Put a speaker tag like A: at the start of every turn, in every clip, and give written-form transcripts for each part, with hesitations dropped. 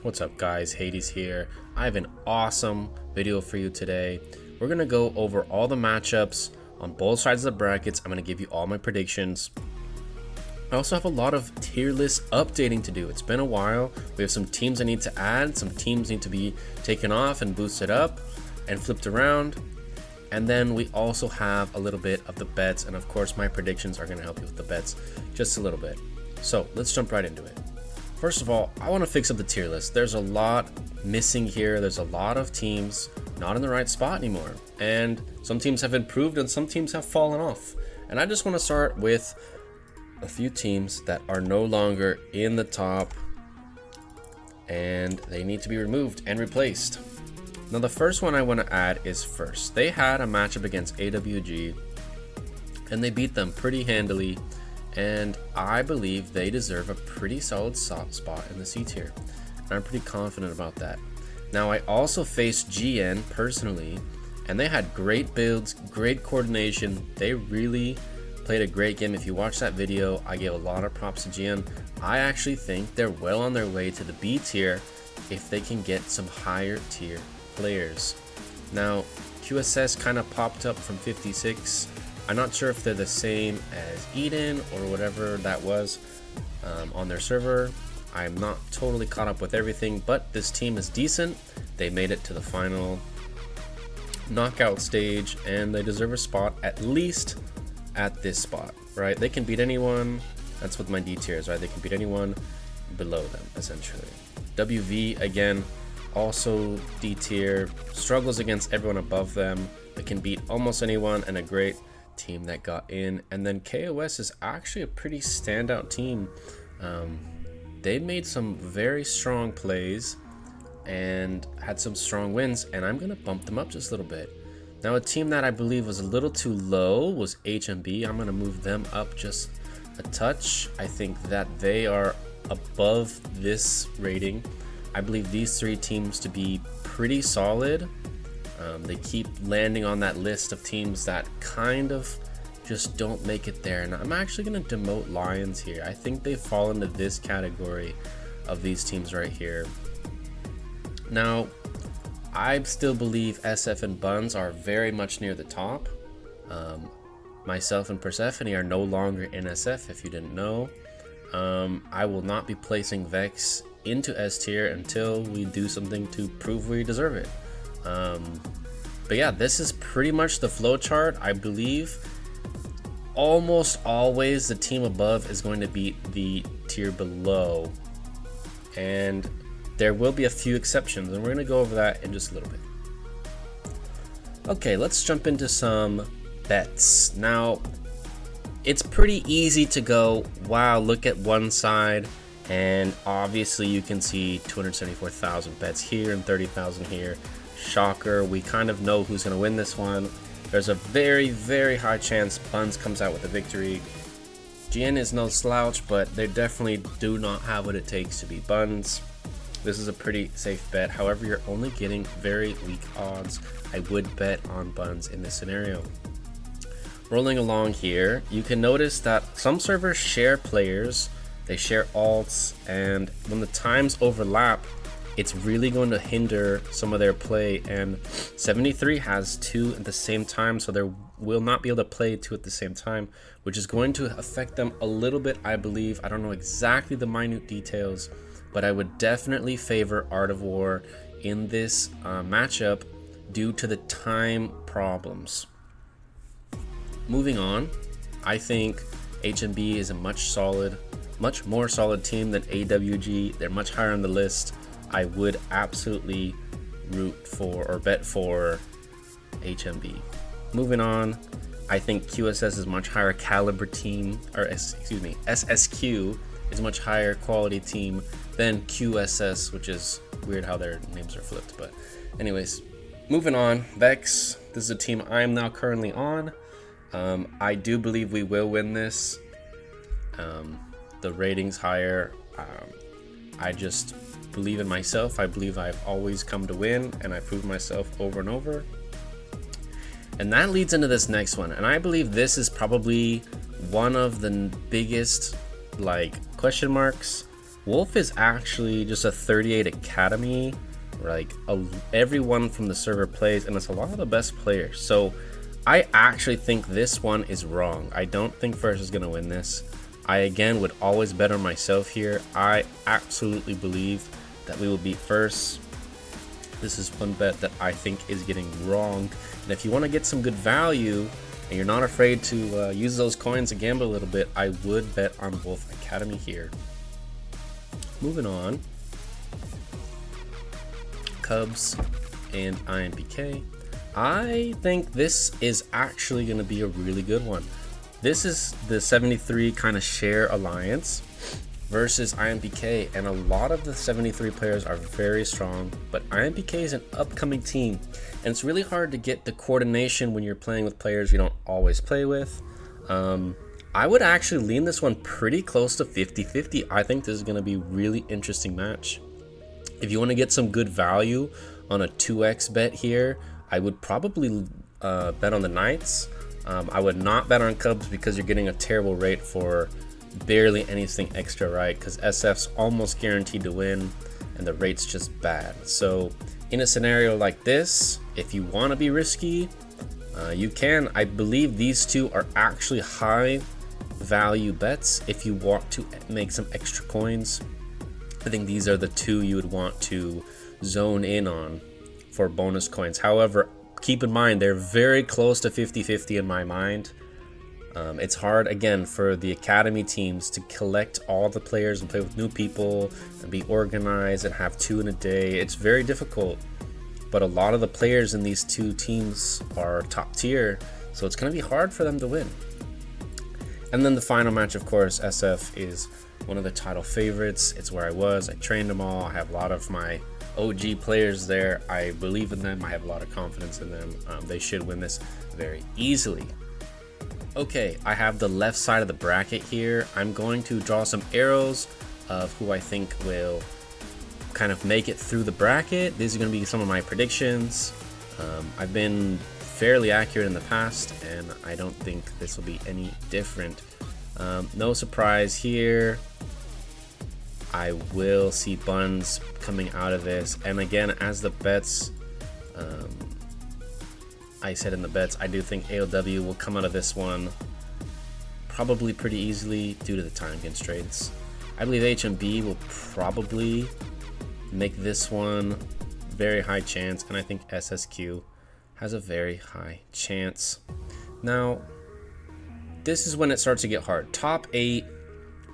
A: What's up guys, Hades here. I have an awesome video for you today. We're gonna go over all the matchups on both sides of the brackets. I'm gonna give you all my predictions. I also have a lot of tier list updating to do. It's been a while. We have some teams I need to add, some teams need to be taken off and boosted up and flipped around. And then we also have a little bit of the bets, and of course my predictions are gonna help you with the bets just a little bit. So let's jump right into it. First of all, I want to fix up the tier list. There's a lot missing here. There's a lot of teams not in the right spot anymore. And some teams have improved and some teams have fallen off. And I just want to start with a few teams that are no longer in the top and they need to be removed and replaced. Now the first one I want to add is First. They had a matchup against AWG and they beat them pretty handily. And I believe they deserve a pretty solid spot in the C tier. And I'm pretty confident about that. Now I also faced GN personally, and they had great builds, great coordination. They really played a great game. If you watch that video, I gave a lot of props to GN. I actually think they're well on their way to the B tier if they can get some higher tier players. Now QSS kind of popped up from 56. I'm not sure if they're the same as Eden or whatever that was on their server. I'm not totally caught up with everything, but this team is decent. They made it to the final knockout stage and they deserve a spot at least at this spot, right? They can beat anyone. That's what my D tier is, right? They can beat anyone below them, essentially. WV, again, also D tier, struggles against everyone above them, but can beat almost anyone, and a great team that got in. And then KOS is actually a pretty standout team. They made some very strong plays and had some strong wins, and I'm gonna bump them up just a little bit. Now a team that I believe was a little too low was HMB. I'm gonna move them up just a touch. I think that they are above this rating. I believe these three teams to be pretty solid. They keep landing on that list of teams that kind of just don't make it there. And I'm actually going to demote Lions here. I think they fall into this category of these teams right here. Now, I still believe SF and Buns are very much near the top. Myself and Persephone are no longer in SF, if you didn't know. I will not be placing Vex into S tier until we do something to prove we deserve it. But yeah, this is pretty much the flow chart. I believe almost always the team above is going to beat the tier below, and there will be a few exceptions, and we're going to go over that in just a little bit. Okay, let's jump into some bets. Now it's pretty easy to go, wow, look at one side, and obviously you can see 274,000 bets here and 30,000 here. Shocker, we kind of know who's going to win this one. There's a very, very high chance Buns comes out with a victory. GN is no slouch, but they definitely do not have what it takes to beat Buns. This is a pretty safe bet. However, you're only getting very weak odds. I would bet on Buns in this scenario. Rolling along here, you can notice that some servers share players, they share alts, and when the times overlap, it's really going to hinder some of their play. And 73 has two at the same time, so they will not be able to play two at the same time, which is going to affect them a little bit, I believe. I don't know exactly the minute details, but I would definitely favor Art of War in this matchup due to the time problems. Moving on, I think HMB is a much more solid team than AWG. They're much higher on the list. I would absolutely root for or bet for HMB. Moving on, I think QSS is much higher caliber team, or SSQ is a much higher quality team than QSS, which is weird how their names are flipped. But anyways, moving on, Vex, this is a team I am now currently on. I do believe we will win this. The rating's higher. I just believe in myself. I believe I've always come to win, and I prove myself over and over. And that leads into this next one, and I believe this is probably one of the biggest question marks Wolf is actually just a 38 academy. Like everyone from the server plays, and it's a lot of the best players. So I actually think this one is wrong. I don't think First is going to win this. I again would always bet on myself here. I absolutely believe that we will beat First. This is one bet that I think is getting wrong. And if you want to get some good value and you're not afraid to use those coins to gamble a little bit, I would bet on Wolf Academy here. Moving on. Cubs and IMPK. I think this is actually going to be a really good one. This is the 73 kind of share alliance versus IMPK, and a lot of the 73 players are very strong, but IMPK is an upcoming team, and it's really hard to get the coordination when you're playing with players you don't always play with. I would actually lean this one pretty close to 50-50. I think this is going to be a really interesting match. If you want to get some good value on a 2x bet here, I would probably bet on the Knights. I would not bet on Cubs because you're getting a terrible rate for barely anything extra, right? Because SF's almost guaranteed to win and the rate's just bad. So in a scenario like this, if you want to be risky, you can. I believe these two are actually high value bets if you want to make some extra coins. I think these are the two you would want to zone in on for bonus coins. However, keep in mind, they're very close to 50-50 in my mind. It's hard, again, for the academy teams to collect all the players and play with new people and be organized and have 2 in a day. It's very difficult, but a lot of the players in these two teams are top tier, so it's going to be hard for them to win. And then the final match, of course, SF is one of the title favorites. It's where I was. I trained them all. I have a lot of my OG players there. I believe in them. I have a lot of confidence in them. They should win this very easily. Okay, I have the left side of the bracket here. I'm going to draw some arrows of who I think will kind of make it through the bracket. These are going to be some of my predictions. I've been fairly accurate in the past, and I don't think this will be any different. No surprise here. I will see Buns coming out of this, and again, as the bets, I said in the bets, I do think AOW will come out of this one probably pretty easily due to the time constraints. I believe HMB will probably make this one very high chance, and I think SSQ has a very high chance. Now, this is when it starts to get hard. Top 8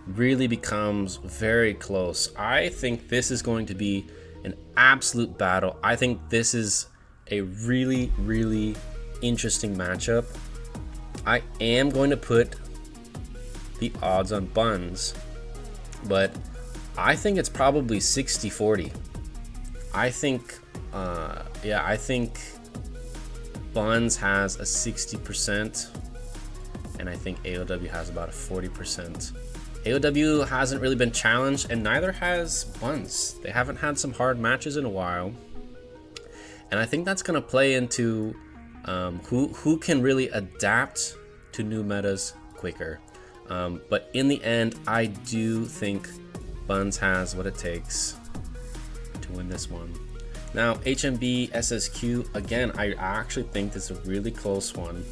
A: really becomes very close. I think this is going to be an absolute battle. I think this is a really, really interesting matchup. I am going to put the odds on Buns, but I think it's probably 60-40. I think, I think Buns has a 60%, and I think AOW has about a 40%. AOW hasn't really been challenged, and neither has Buns. They haven't had some hard matches in a while, and I think that's going to play into who can really adapt to new metas quicker. But in the end, I do think Buns has what it takes to win this one. Now, HMB, SSQ, again, I actually think this is a really close one,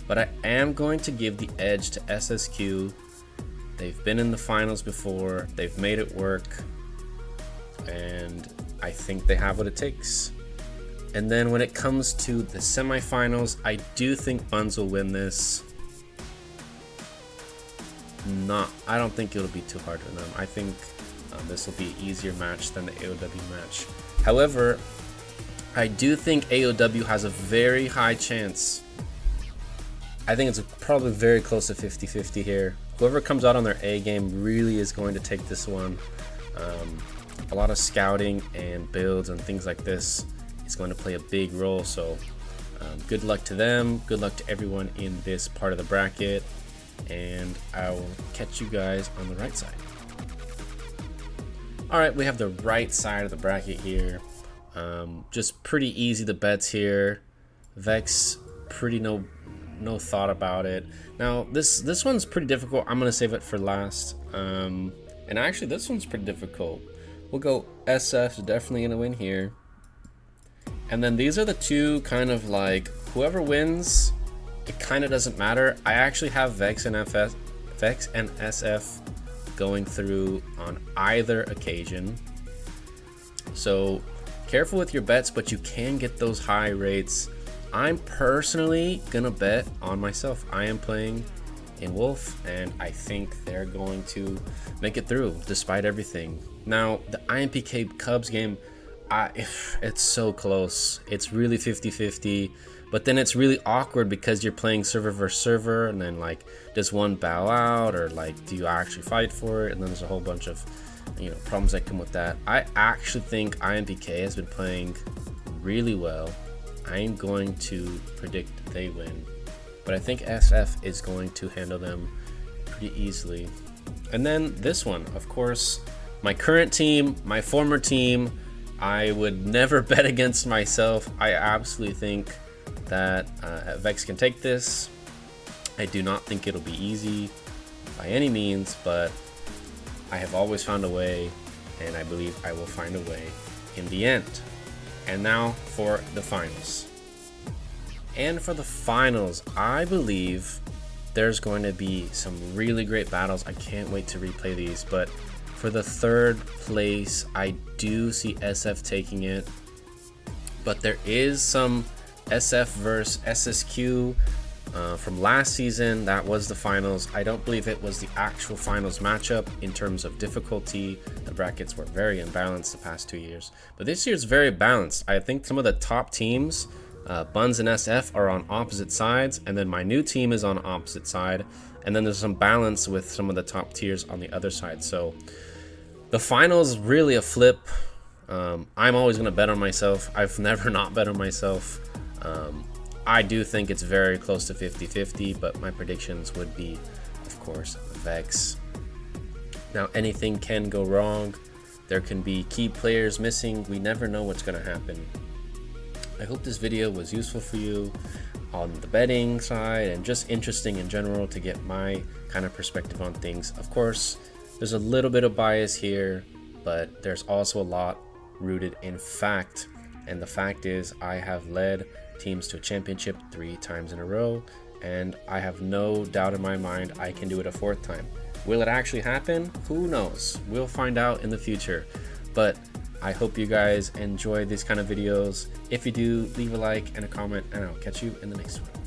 A: but I am going to give the edge to SSQ. They've been in the finals before, they've made it work, and I think they have what it takes. And then when it comes to the semifinals, I do think Buns will win this. I don't think it'll be too hard for them. I think this will be an easier match than the AOW match. However, I do think AOW has a very high chance. I think it's probably very close to 50-50 here. Whoever comes out on their A game really is going to take this one. A lot of scouting and builds and things like this is going to play a big role. So good luck to them. Good luck to everyone in this part of the bracket. And I will catch you guys on the right side. Alright, we have the right side of the bracket here. Just pretty easy, the bets here. Vex, pretty no thought about it. Now this one's pretty difficult. I'm gonna save it for last. And actually, this one's pretty difficult. We'll go SF's definitely gonna win here. And then these are the two kind of like, whoever wins, it kind of doesn't matter. I actually have Vex and SF going through on either occasion. So careful with your bets, but you can get those high rates. I'm personally gonna bet on myself. I am playing in Wolf, and I think they're going to make it through despite everything. Now, the IMPK Cubs game, it's so close. It's really 50-50, but then it's really awkward because you're playing server versus server, and then like, does one bow out, or like, do you actually fight for it? And then there's a whole bunch of, you know, problems that come with that. I actually think IMPK has been playing really well. I'm going to predict they win, but I think SF is going to handle them pretty easily. And then this one, of course, my current team, my former team, I would never bet against myself. I absolutely think that Vex can take this. I do not think it'll be easy by any means, but I have always found a way, and I believe I will find a way in the end. And now for the finals. And for the finals, I believe there's going to be some really great battles. I can't wait to replay these, but for the third place, I do see SF taking it, but there is some SF versus SSQ from last season. That was the finals. I don't believe it was the actual finals matchup in terms of difficulty. The brackets were very imbalanced the past 2 years, but this year's very balanced. I think some of the top teams, Buns and SF, are on opposite sides, and then my new team is on opposite side, and then there's some balance with some of the top tiers on the other side. So the finals really a flip. I'm always going to bet on myself. I've never not bet on myself. I do think it's very close to 50-50, but my predictions would be, of course, Vex. Now, anything can go wrong. There can be key players missing. We never know what's going to happen. I hope this video was useful for you on the betting side and just interesting in general to get my kind of perspective on things. Of course, there's a little bit of bias here, but there's also a lot rooted in fact. And the fact is, I have led teams to a championship 3 times in a row, and I have no doubt in my mind I can do it a 4th time. Will it actually happen? Who knows? We'll find out in the future. But I hope you guys enjoy these kind of videos. If you do, leave a like and a comment, and I'll catch you in the next one.